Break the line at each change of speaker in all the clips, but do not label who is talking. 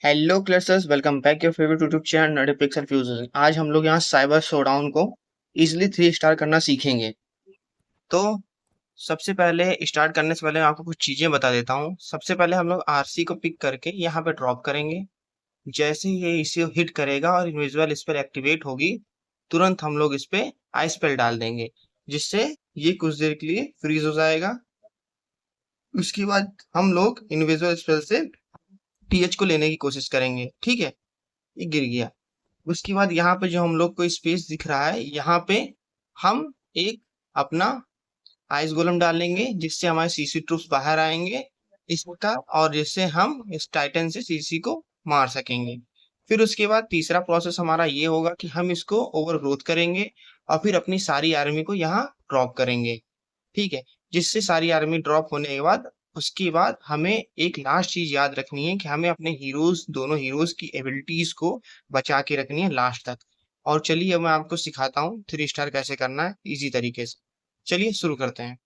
Hello clusters, welcome back your favourite YouTube channel notification fusion. आज हम लोग यहाँ साइबर शोडाउन को इजीली 3 स्टार करना सीखेंगे। तो सबसे पहले स्टार्ट करने से पहले मैं आपको कुछ चीजें बता देता हूँ। सबसे पहले हम लोग आरसी को पिक करके यहाँ पे ड्रॉप करेंगे। जैसे ही ये इसे हिट करेगा और इनविजिबल स्पेल एक्टिवेट होगी, तुरंत हम लोग इस पे आई स्पेल डाल देंगे, जिससे ये कुछ देर के लिए फ्रीज हो जाएगा। उसके बाद हम लोग इनविजिबल स्पेल से टीएच को लेने की कोशिश करेंगे। ठीक है, ये गिर गया। उसके बाद यहाँ पे जो हम लोग को स्पेस दिख रहा है, यहाँ पे हम एक अपना आइस गोलम डालेंगे, जिससे हमारे सीसी ट्रूप्स बाहर आएंगे इसका, और जिससे हम इस टाइटन से सीसी को मार सकेंगे। फिर उसके बाद तीसरा प्रोसेस हमारा ये होगा कि हम इसको ओवर ग्रोथ करेंगे और फिर अपनी सारी आर्मी को यहाँ ड्रॉप करेंगे। ठीक है, जिससे सारी आर्मी ड्रॉप होने के बाद उसके बाद हमें एक लास्ट चीज याद रखनी है कि हमें अपने हीरोज, दोनों हीरोज की एबिलिटीज को बचा के रखनी है लास्ट तक। और चलिए अब मैं आपको सिखाता हूँ 3 स्टार कैसे करना है इजी तरीके से। चलिए शुरू करते हैं।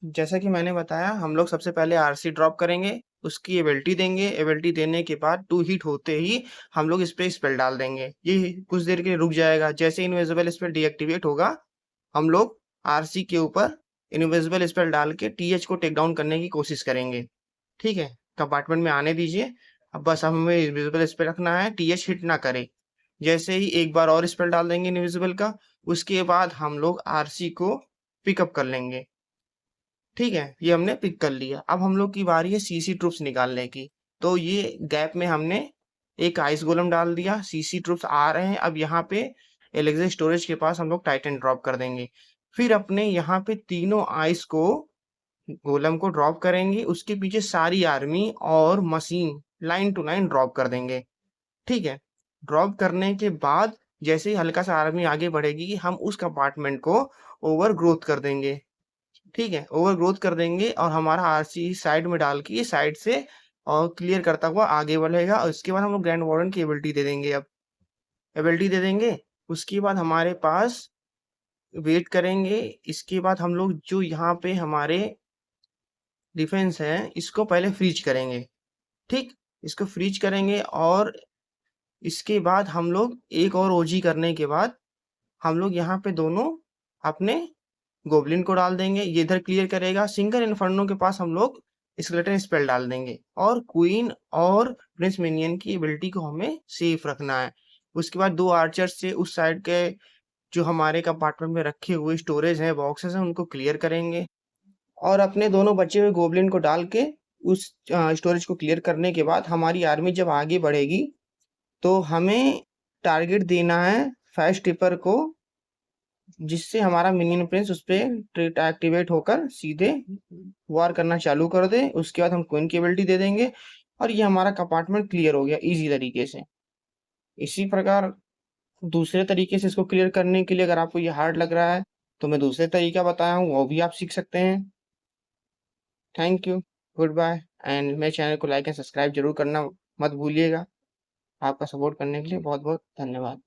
जैसा कि मैंने बताया, हम लोग सबसे पहले आरसी ड्रॉप करेंगे, उसकी एबिलिटी देंगे। एबिलिटी देने के बाद 2 हिट होते ही हम लोग इस पे स्पेल डाल देंगे। ये कुछ देर के लिए रुक जाएगा। जैसे इनविजिबल स्पेल डीएक्टिवेट होगा, हम लोग आरसी के ऊपर इनविजिबल स्पेल डाल के टीएच को टेक डाउन करने की कोशिश करेंगे। ठीक है, कंपार्टमेंट में आने दीजिए। अब बस हमें इनविजिबल स्पेल रखना है, टीएच हिट ना करे। जैसे ही एक बार और स्पेल डाल देंगे इनविजिबल का, उसके बाद हम लोग आरसी को पिकअप कर लेंगे। ठीक है, ये हमने पिक कर लिया। अब हम लोग की बारी है सीसी ट्रूप्स निकालने की। तो ये गैप में हमने एक आइस गोलम डाल दिया, सीसी ट्रूप्स आ रहे हैं। अब यहाँ पे एलेक्सा स्टोरेज के पास हम लोग टाइटन ड्रॉप कर देंगे। फिर अपने यहाँ पे तीनों आइस को, गोलम को ड्रॉप करेंगे। उसके पीछे सारी आर्मी और machine line to line drop कर देंगे। ठीक है, ड्रॉप करने के बाद जैसे ही हल्का सा आर्मी आगे बढ़ेगी, हम उस कंपार्टमेंट को ओवर ग्रोथ कर देंगे। ठीक है, ओवर ग्रोथ कर देंगे और हमारा आरसी साइड में डाल के ये साइड से और क्लियर करता हुआ आगे बढ़ेगा। और उसके बाद हम लोग ग्रैंड वार्डन की एबिलिटी दे देंगे। अब एबिलिटी दे देंगे, उसके बाद हमारे पास वेट करेंगे। इसके बाद हम लोग जो यहाँ पे हमारे डिफेंस है, इसको पहले फ्रीज करेंगे। ठीक, इसको फ्रीज करेंगे और इसके बाद हम लोग एक और ओजी करने के बाद हम लोग यहाँ पे दोनों अपने गोब्लिन को डाल देंगे। ये इधर क्लियर करेगा। सिंगल इन्फर्नो के पास हम लोग स्केलेटन स्पेल डाल देंगे और क्वीन और प्रिंस मिनियन की एबिलिटी को हमें सेफ रखना है। उसके बाद 2 आर्चर से उस साइड के जो हमारे कंपार्टमेंट में रखे हुए स्टोरेज हैं, बॉक्सेस हैं, उनको क्लियर करेंगे। और अपने दोनों बचे हुए गोब्लिन को डाल के उस स्टोरेज को क्लियर करने के बाद हमारी आर्मी जब आगे बढ़ेगी, तो हमें टारगेट देना है फास्ट टिपर को, जिससे हमारा मिनियन प्रिंस उस पे एक्टिवेट होकर सीधे वार करना चालू कर दे। उसके बाद हम क्वीन की एबिलिटी दे देंगे और ये हमारा कंपार्टमेंट क्लियर हो गया इजी तरीके से। इसी प्रकार दूसरे तरीके से इसको क्लियर करने के लिए अगर आपको ये हार्ड लग रहा है, तो मैं दूसरे तरीका बताया हूँ, वो भी आप सीख सकते हैं। Thank you, goodbye. And मेरे चैनल को लाइक एंड सब्सक्राइब जरूर करना मत भूलिएगा। आपका सपोर्ट करने के लिए बहुत बहुत धन्यवाद।